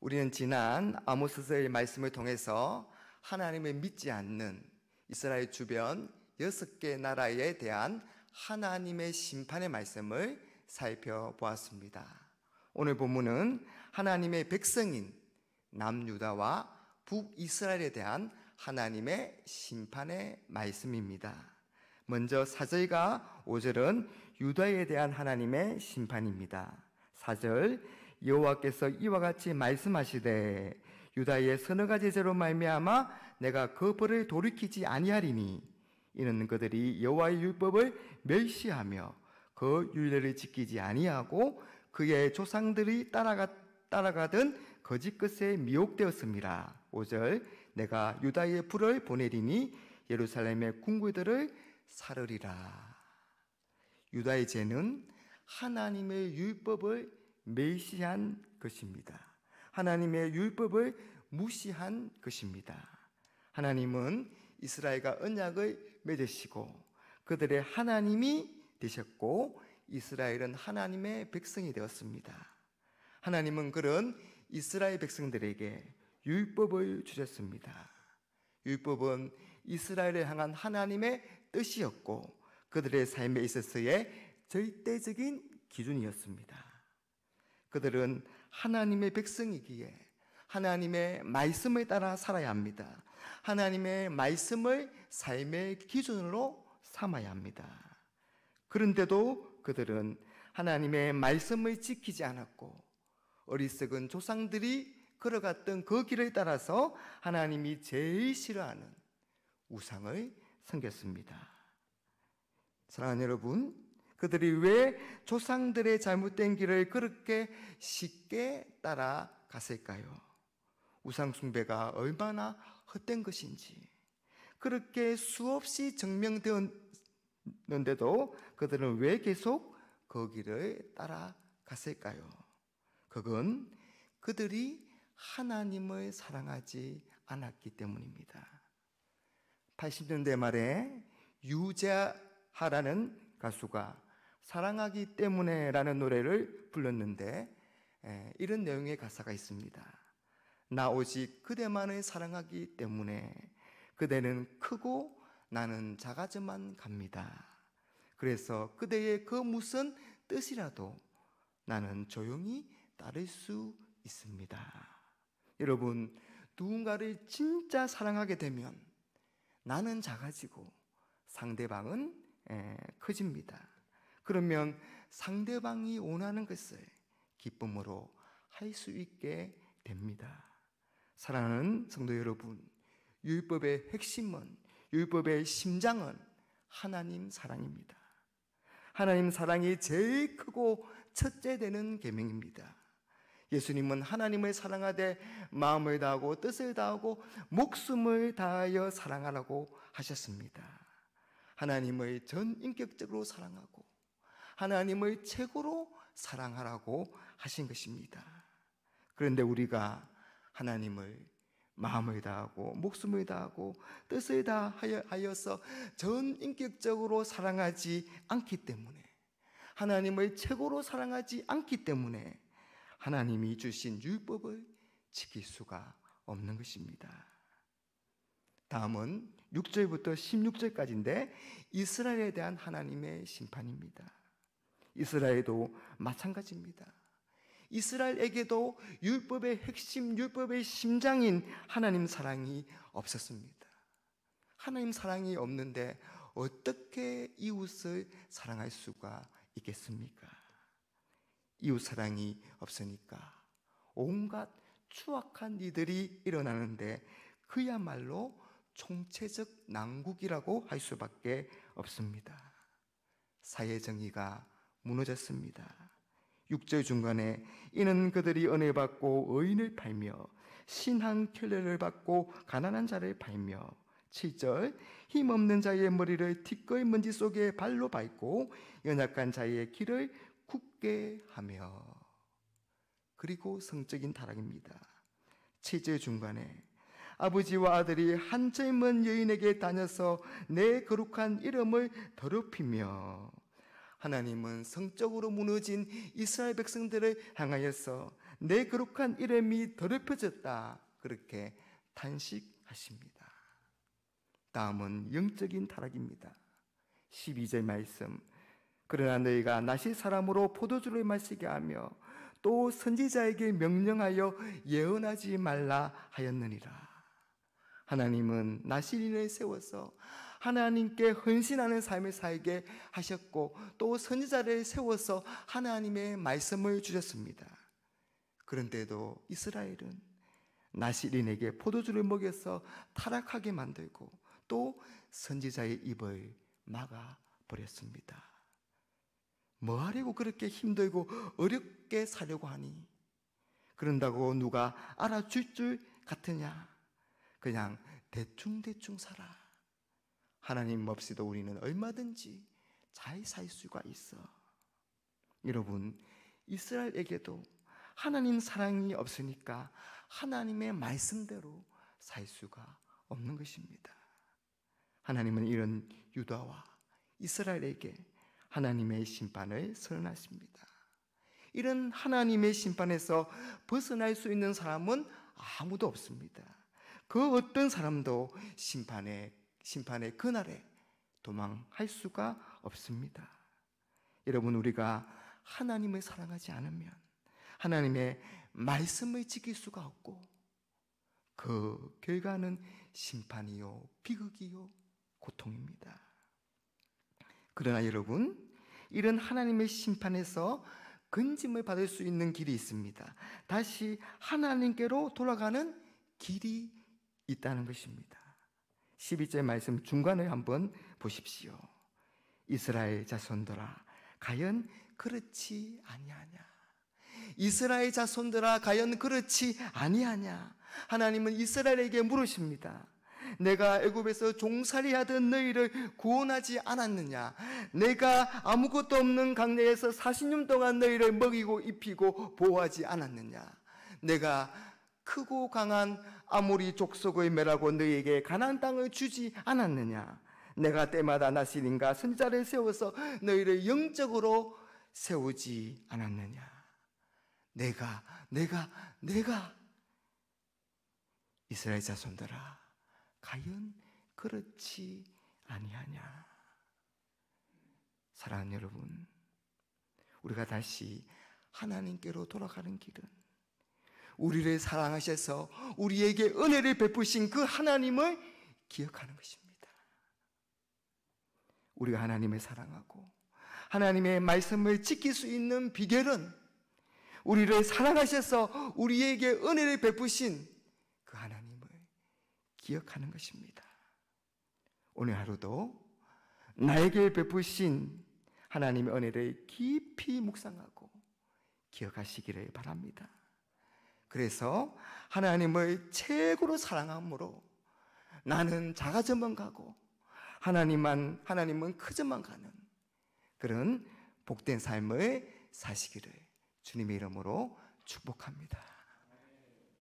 우리는 지난 아모스서의 말씀을 통해서 하나님을 믿지 않는 이스라엘 주변 6개 나라에 대한 하나님의 심판의 말씀을 살펴보았습니다. 오늘 본문은 하나님의 백성인 남유다와 북이스라엘에 대한 하나님의 심판의 말씀입니다. 먼저 4절과 5절은 유다에 대한 하나님의 심판입니다. 4절, 여호와께서 이와 같이 말씀하시되 유다의 서너 가지 죄로 말미암아 내가 그 벌을 돌이키지 아니하리니 이는 그들이 여호와의 율법을 멸시하며 그 율례를 지키지 아니하고 그의 조상들이 따라가던 거짓 것에 미혹되었습니다. 5절, 내가 유다의 불을 보내리니 예루살렘의 궁궐들을 사르리라. 유다의 죄는 하나님의 율법을 멸시한 것입니다. 하나님의 율법을 무시한 것입니다. 하나님은 이스라엘과 언약을 맺으시고 그들의 하나님이 되셨고 이스라엘은 하나님의 백성이 되었습니다. 하나님은 그런 이스라엘 백성들에게 율법을 주셨습니다. 율법은 이스라엘을 향한 하나님의 뜻이었고 그들의 삶에 있어서의 절대적인 기준이었습니다. 그들은 하나님의 백성이기에 하나님의 말씀을 따라 살아야 합니다. 하나님의 말씀을 삶의 기준으로 삼아야 합니다. 그런데도 그들은 하나님의 말씀을 지키지 않았고 어리석은 조상들이 걸어갔던 그 길을 따라서 하나님이 제일 싫어하는 우상을 섬겼습니다. 사랑하는 여러분, 그들이 왜 조상들의 잘못된 길을 그렇게 쉽게 따라갔을까요? 우상 숭배가 얼마나 헛된 것인지 그렇게 수없이 증명되었는데도 그들은 왜 계속 그 길을 따라갔을까요? 그건 그들이 하나님을 사랑하지 않았기 때문입니다. 80년대 말에 유재하라는 가수가 사랑하기 때문에 라는 노래를 불렀는데 이런 내용의 가사가 있습니다. 나 오직 그대만을 사랑하기 때문에 그대는 크고 나는 작아져만 갑니다. 그래서 그대의 그 무슨 뜻이라도 나는 조용히 따를 수 있습니다. 여러분, 누군가를 진짜 사랑하게 되면 나는 작아지고 상대방은 커집니다. 그러면 상대방이 원하는 것을 기쁨으로 할 수 있게 됩니다. 사랑하는 성도 여러분, 율법의 핵심은, 율법의 심장은 하나님 사랑입니다. 하나님 사랑이 제일 크고 첫째 되는 계명입니다. 예수님은 하나님을 사랑하되 마음을 다하고 뜻을 다하고 목숨을 다하여 사랑하라고 하셨습니다. 하나님을 전인격적으로 사랑하고 하나님을 최고로 사랑하라고 하신 것입니다. 그런데 우리가 하나님을 마음을 다하고 목숨을 다하고 뜻을 다하여서 전인격적으로 사랑하지 않기 때문에, 하나님을 최고로 사랑하지 않기 때문에 하나님이 주신 율법을 지킬 수가 없는 것입니다. 다음은 6절부터 16절까지인데 이스라엘에 대한 하나님의 심판입니다. 이스라엘도 마찬가지입니다. 이스라엘에게도 율법의 핵심, 율법의 심장인 하나님 사랑이 없었습니다. 하나님 사랑이 없는데 어떻게 이웃을 사랑할 수가 있겠습니까? 이웃 사랑이 없으니까 온갖 추악한 일들이 일어나는데 그야말로 총체적 난국이라고 할 수밖에 없습니다. 사회정의가 무너졌습니다. 6절 중간에 이는 그들이 은혜 받고 의인을 팔며 신한 켤레를 받고 가난한 자를 팔며, 7절 힘없는 자의 머리를 티끌 먼지 속에 발로 밟고 연약한 자의 길을 굳게 하며. 그리고 성적인 타락입니다. 7절 중간에 아버지와 아들이 한 젊은 여인에게 다녀서 내 거룩한 이름을 더럽히며. 하나님은 성적으로 무너진 이스라엘 백성들을 향하여서 내 거룩한 이름이 더럽혀졌다. 그렇게 탄식하십니다. 다음은 영적인 타락입니다. 12절 말씀. 그러나 너희가 나시 사람으로 포도주를 마시게 하며 또 선지자에게 명령하여 예언하지 말라 하였느니라. 하나님은 나시린을 세워서 하나님께 헌신하는 삶을 살게 하셨고 또 선지자를 세워서 하나님의 말씀을 주셨습니다. 그런데도 이스라엘은 나시린에게 포도주를 먹여서 타락하게 만들고 또 선지자의 입을 막아버렸습니다. 뭐 하려고 그렇게 힘들고 어렵게 사려고 하니? 그런다고 누가 알아줄 줄 같으냐? 그냥 대충대충 살아. 하나님 없이도 우리는 얼마든지 잘 살 수가 있어. 여러분, 이스라엘에게도 하나님 사랑이 없으니까 하나님의 말씀대로 살 수가 없는 것입니다. 하나님은 이런 유다와 이스라엘에게 하나님의 심판을 선언하십니다. 이런 하나님의 심판에서 벗어날 수 있는 사람은 아무도 없습니다. 그 어떤 사람도 심판의 그날에 도망할 수가 없습니다. 여러분, 우리가 하나님을 사랑하지 않으면 하나님의 말씀을 지킬 수가 없고 그 결과는 심판이요, 비극이요, 고통입니다. 그러나 여러분, 이런 하나님의 심판에서 건짐을 받을 수 있는 길이 있습니다. 다시 하나님께로 돌아가는 길이 있다는 것입니다. 12절 말씀 중간을 한번 보십시오. 이스라엘 자손들아, 과연 그렇지 아니하냐? 이스라엘 자손들아, 과연 그렇지 아니하냐? 하나님은 이스라엘에게 물으십니다. 내가 애굽에서 종살이하던 너희를 구원하지 않았느냐? 내가 아무것도 없는 광야에서 40년 동안 너희를 먹이고 입히고 보호하지 않았느냐? 내가 크고 강한 아모리 족속의 멸하고 너희에게 가나안 땅을 주지 않았느냐? 내가 때마다 나시린과 선지자를 세워서 너희를 영적으로 세우지 않았느냐? 내가 이스라엘 자손들아, 과연 그렇지 아니하냐? 사랑하는 여러분, 우리가 다시 하나님께로 돌아가는 길은 우리를 사랑하셔서 우리에게 은혜를 베푸신 그 하나님을 기억하는 것입니다. 우리가 하나님을 사랑하고 하나님의 말씀을 지킬 수 있는 비결은 우리를 사랑하셔서 우리에게 은혜를 베푸신 그 하나님을 기억하는 것입니다. 오늘 하루도 나에게 베푸신 하나님의 은혜를 깊이 묵상하고 기억하시기를 바랍니다. 그래서 하나님을 최고로 사랑함으로 나는 작아져만 가고 하나님은 크져만 가는 그런 복된 삶을 사시기를 주님의 이름으로 축복합니다.